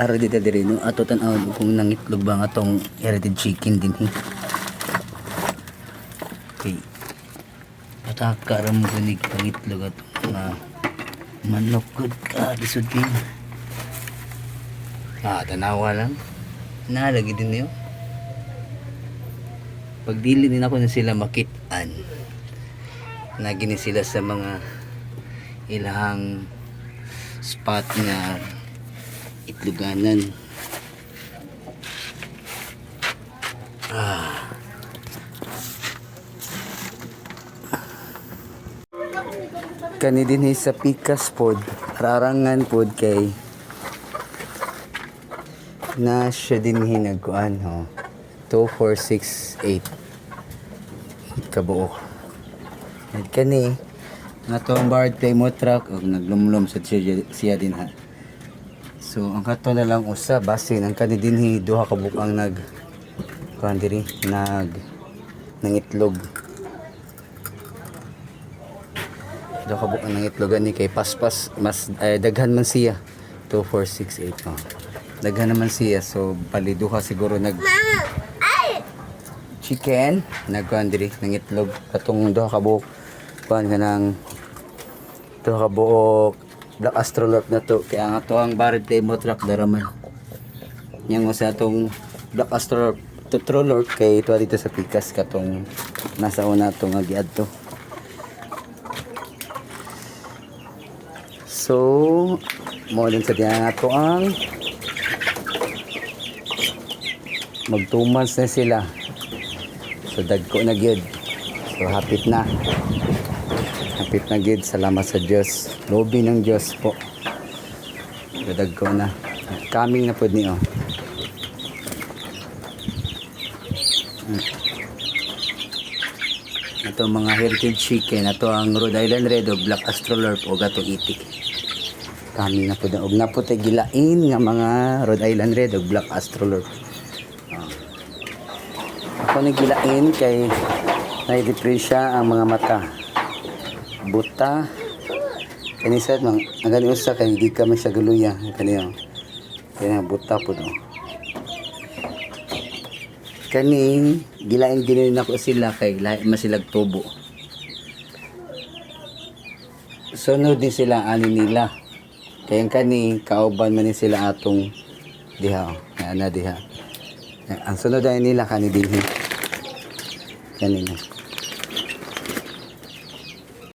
araw dito diri no ato tan-awon kung nangitlog ba nga tong heritage chicken din okay patakaram gunig pangitlog at nga manok good ka lisod kin tanawa lang nalagi din niyo pag dili din ako na sila makitaan nagini sila sa mga ilahang spot nga itluganan. Kani din sa pikas pod, rarangan pod kay na siya din hinagkuan ho. 2468 kabuok. At kani nga tong barred Plymouth truck og naglumlum sa siya din ha. So ang kato na lang usa base ang kani dinhi duha ka bukang kuan diri nangitlog. Duha ka bukang nangitlog ani kay paspas mas daghan man siya 2468 daghan naman siya so bali duha siguro chicken nagkuan diri nangitlog katong duha ka buok kuan kanang duha ka buok Black Astrolorp na to kaya ang ato ang barred Plymouth truck daraman yang sa atong Black Astrolorp kay ito dito sa pikas katong nasa una itong agiadto so mo din sa diyan ato ang mag 2 months na sila so dagko na gyud so hapit na gid salamat sa Diyos lobi ng Diyos po gadag ko na coming na po niyo ito mga heritage chicken ito ang Rhode Island Red o Black Astrolorp o gato itik coming na po na og na po tay gilain nga mga Rhode Island Red o Black Astrolorp ako nagilain kay naidepresya ang mga mata buta kanisad mang ang gani usa kay di ka man siya galuya kaniyo kaya buta po no kani gilain ginin ako sila kay lahi masilag tubo sunod din sila ani nila kay ang kani kauban man ni sila atong diha ana diha ang sunod ay nila kani dinhi kanina